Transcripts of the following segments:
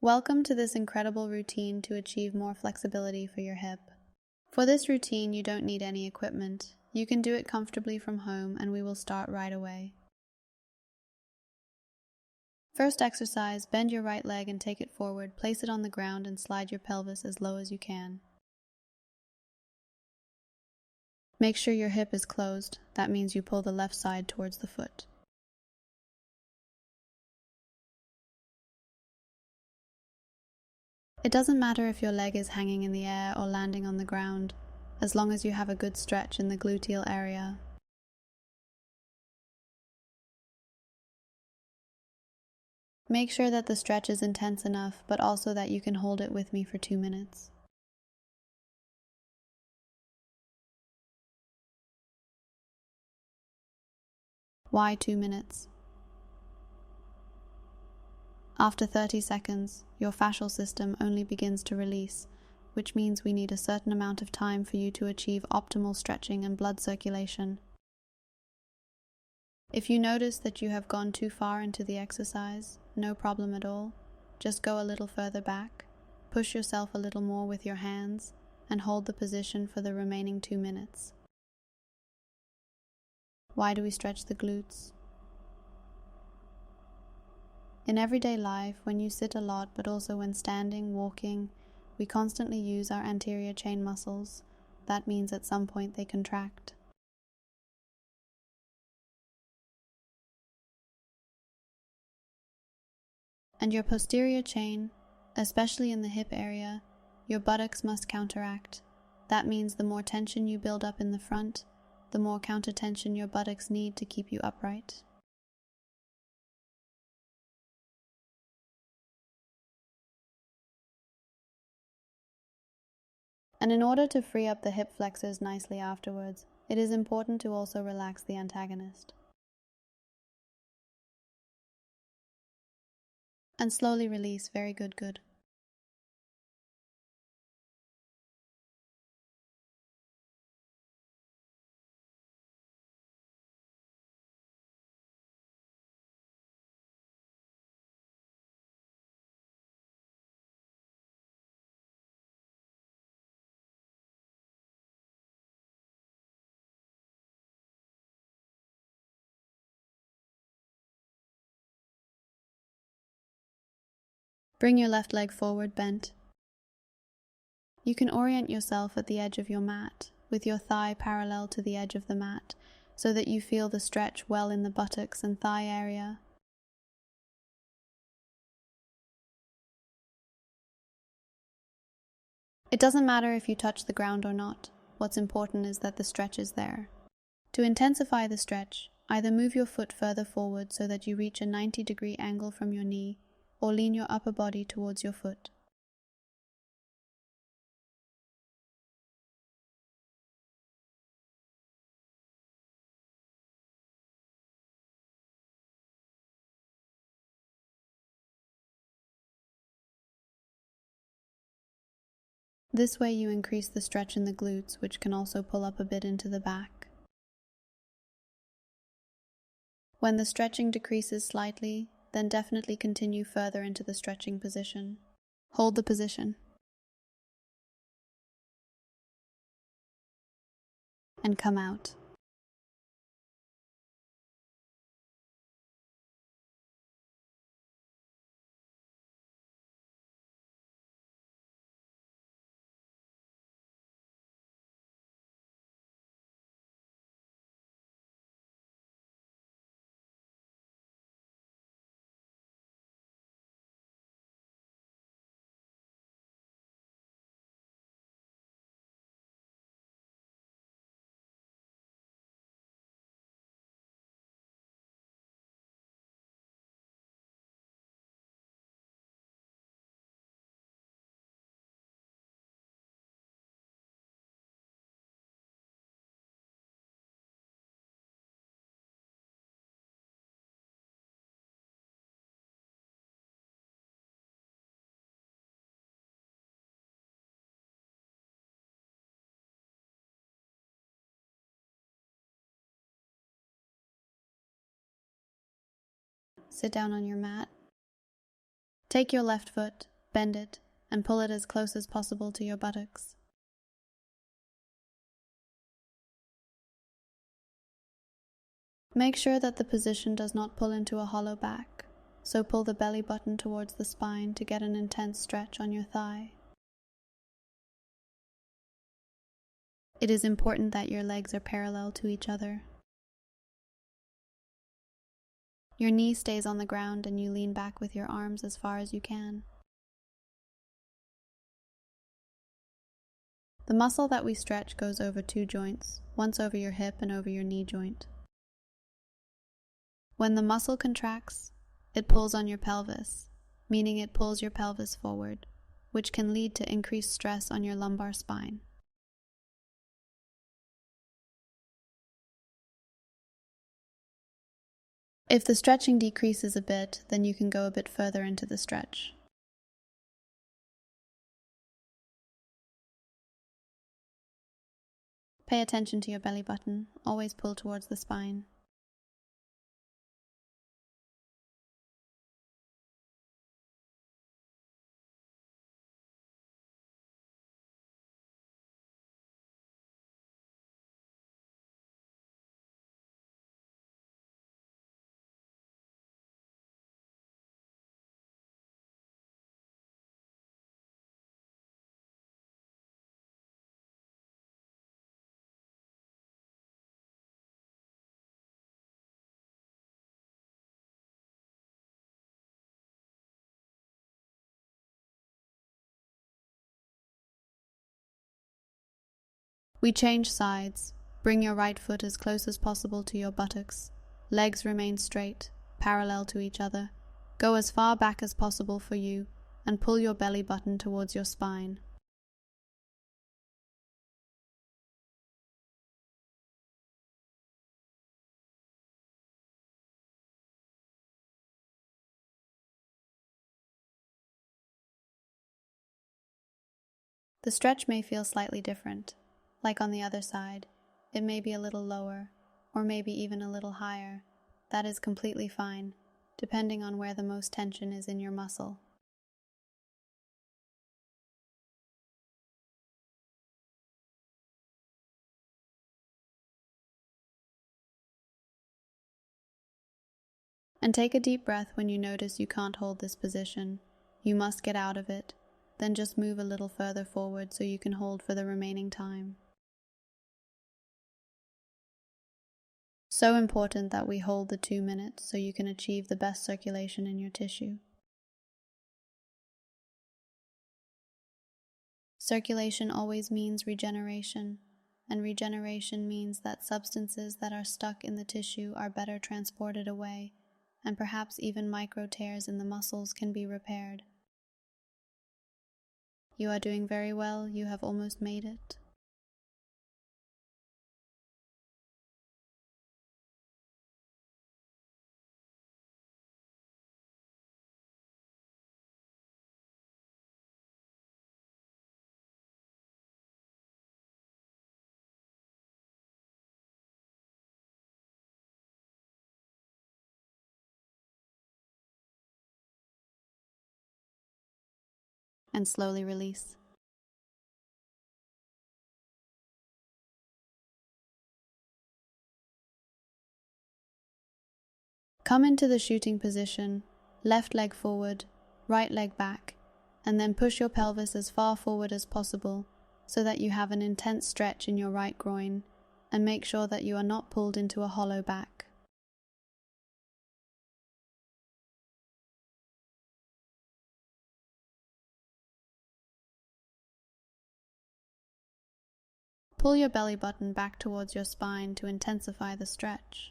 Welcome to this incredible routine to achieve more flexibility for your hip. For this routine, you don't need any equipment. You can do it comfortably from home, and we will start right away. First exercise, bend your right leg and take it forward, place it on the ground and slide your pelvis as low as you can. Make sure your hip is closed. That means you pull the left side towards the foot. It doesn't matter if your leg is hanging in the air or landing on the ground, as long as you have a good stretch in the gluteal area. Make sure that the stretch is intense enough, but also that you can hold it with me for 2 minutes. Why 2 minutes? After 30 seconds, your fascial system only begins to release, which means we need a certain amount of time for you to achieve optimal stretching and blood circulation. If you notice that you have gone too far into the exercise, no problem at all. Just go a little further back, push yourself a little more with your hands, and hold the position for the remaining 2 minutes. Why do we stretch the glutes? In everyday life, when you sit a lot, but also when standing, walking, we constantly use our anterior chain muscles. That means at some point they contract. And your posterior chain, especially in the hip area, your buttocks must counteract. That means the more tension you build up in the front, the more counter tension your buttocks need to keep you upright. And in order to free up the hip flexors nicely afterwards, it is important to also relax the antagonist. And slowly release. Very good, good. Bring your left leg forward, bent. You can orient yourself at the edge of your mat, with your thigh parallel to the edge of the mat, so that you feel the stretch well in the buttocks and thigh area. It doesn't matter if you touch the ground or not. What's important is that the stretch is there. To intensify the stretch, either move your foot further forward so that you reach a 90-degree angle from your knee, or lean your upper body towards your foot. This way you increase the stretch in the glutes, which can also pull up a bit into the back. When the stretching decreases slightly, then definitely continue further into the stretching position. Hold the position. And come out. Sit down on your mat. Take your left foot Bend it and pull it as close as possible to your buttocks. Make sure that the position does not pull into a hollow back, so pull the belly button towards the spine to get an intense stretch on your thigh. It is important that your legs are parallel to each other. Your knee stays on the ground and you lean back with your arms as far as you can. The muscle that we stretch goes over two joints, once over your hip and over your knee joint. When the muscle contracts, it pulls on your pelvis, meaning it pulls your pelvis forward, which can lead to increased stress on your lumbar spine. If the stretching decreases a bit, then you can go a bit further into the stretch. Pay attention to your belly button, always pull towards the spine. We change sides. Bring your right foot as close as possible to your buttocks. Legs remain straight, parallel to each other. Go as far back as possible for you, and pull your belly button towards your spine. The stretch may feel slightly different. Like on the other side, it may be a little lower, or maybe even a little higher. That is completely fine, depending on where the most tension is in your muscle. And take a deep breath when you notice you can't hold this position. You must get out of it, then just move a little further forward so you can hold for the remaining time. So important that we hold the 2 minutes so you can achieve the best circulation in your tissue. Circulation always means regeneration, and regeneration means that substances that are stuck in the tissue are better transported away, and perhaps even micro tears in the muscles can be repaired. You are doing very well. You have almost made it. And slowly release. Come into the shooting position, left leg forward, right leg back, and then push your pelvis as far forward as possible so that you have an intense stretch in your right groin, and make sure that you are not pulled into a hollow back. Pull your belly button back towards your spine to intensify the stretch.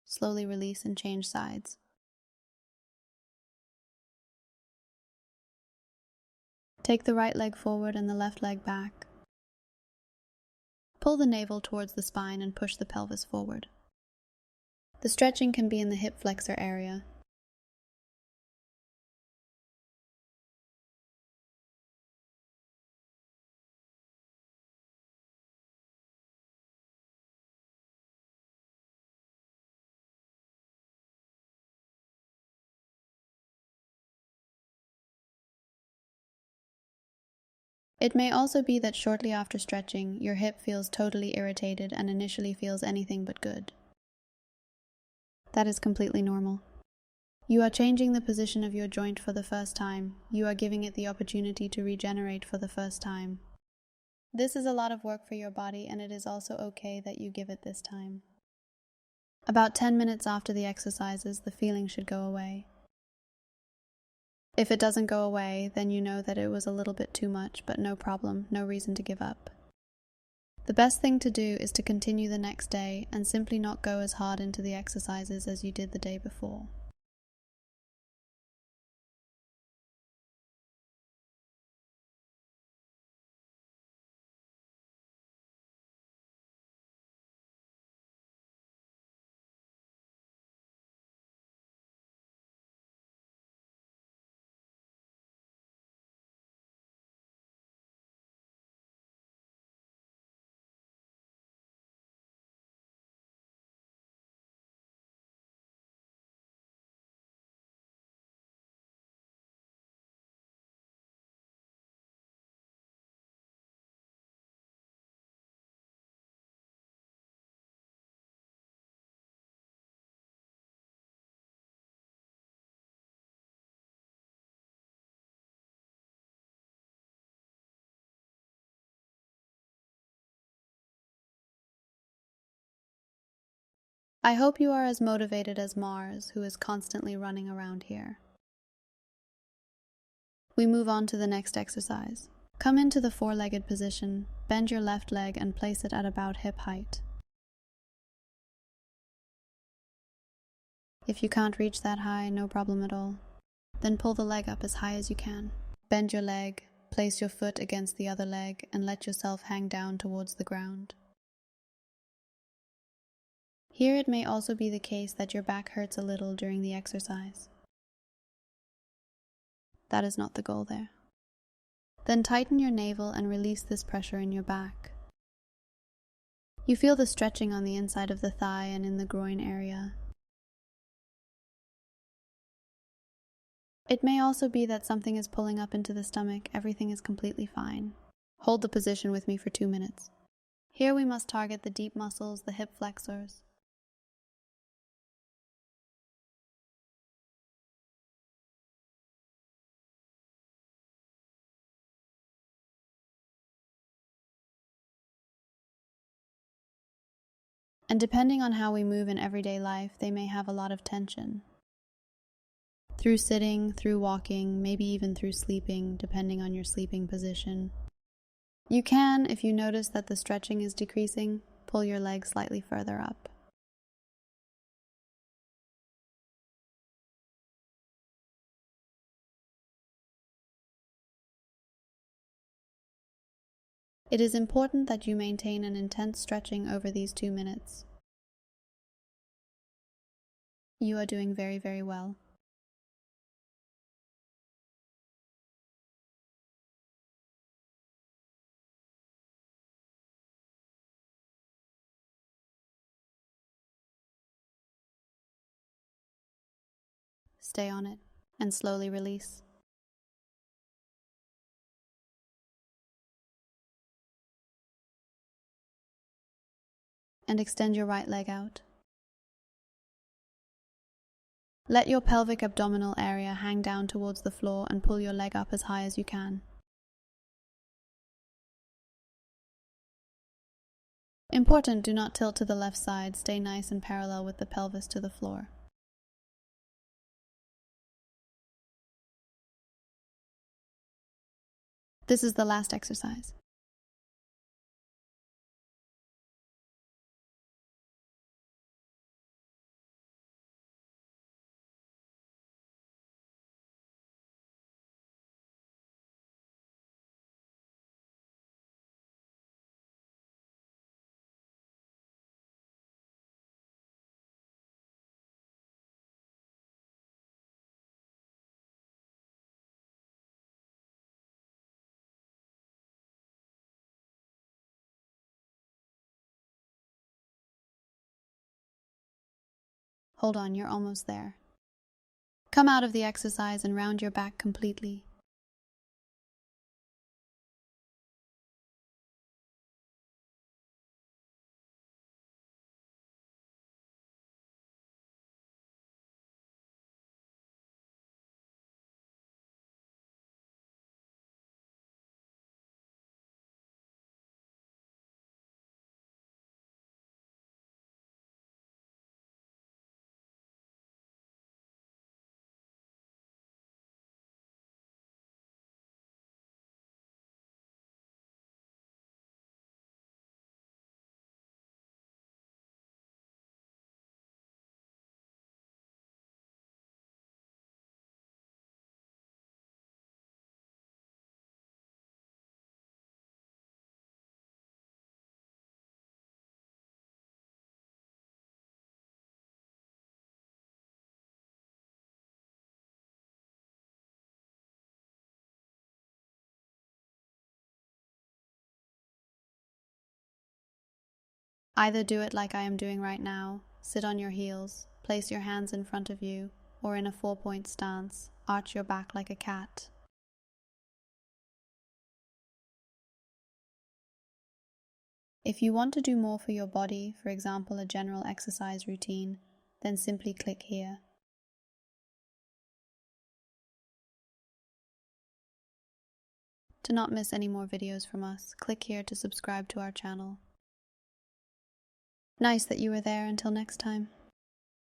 Slowly release and change sides. Take the right leg forward and the left leg back. Pull the navel towards the spine and push the pelvis forward. The stretching can be in the hip flexor area. It may also be that shortly after stretching, your hip feels totally irritated and initially feels anything but good. That is completely normal. You are changing the position of your joint for the first time. You are giving it the opportunity to regenerate for the first time. This is a lot of work for your body, and it is also okay that you give it this time. About 10 minutes after the exercises, the feeling should go away. If it doesn't go away, then you know that it was a little bit too much, but no problem, no reason to give up. The best thing to do is to continue the next day and simply not go as hard into the exercises as you did the day before. I hope you are as motivated as Mars, who is constantly running around here. We move on to the next exercise. Come into the four-legged position, bend your left leg and place it at about hip height. If you can't reach that high, no problem at all. Then pull the leg up as high as you can. Bend your leg, place your foot against the other leg, and let yourself hang down towards the ground. Here it may also be the case that your back hurts a little during the exercise. That is not the goal there. Then tighten your navel and release this pressure in your back. You feel the stretching on the inside of the thigh and in the groin area. It may also be that something is pulling up into the stomach. Everything is completely fine. Hold the position with me for 2 minutes. Here we must target the deep muscles, the hip flexors. And depending on how we move in everyday life, they may have a lot of tension. Through sitting, through walking, maybe even through sleeping, depending on your sleeping position. You can, if you notice that the stretching is decreasing, pull your leg slightly further up. It is important that you maintain an intense stretching over these 2 minutes. You are doing very, very well. Stay on it and slowly release. And extend your right leg out. Let your pelvic abdominal area hang down towards the floor and pull your leg up as high as you can. Important, do not tilt to the left side. Stay nice and parallel with the pelvis to the floor. This is the last exercise. Hold on, you're almost there. Come out of the exercise and round your back completely. Either do it like I am doing right now, sit on your heels, place your hands in front of you, or in a 4-point stance, arch your back like a cat. If you want to do more for your body, for example a general exercise routine, then simply click here. To not miss any more videos from us, click here to subscribe to our channel. Nice that you were there. Until next time.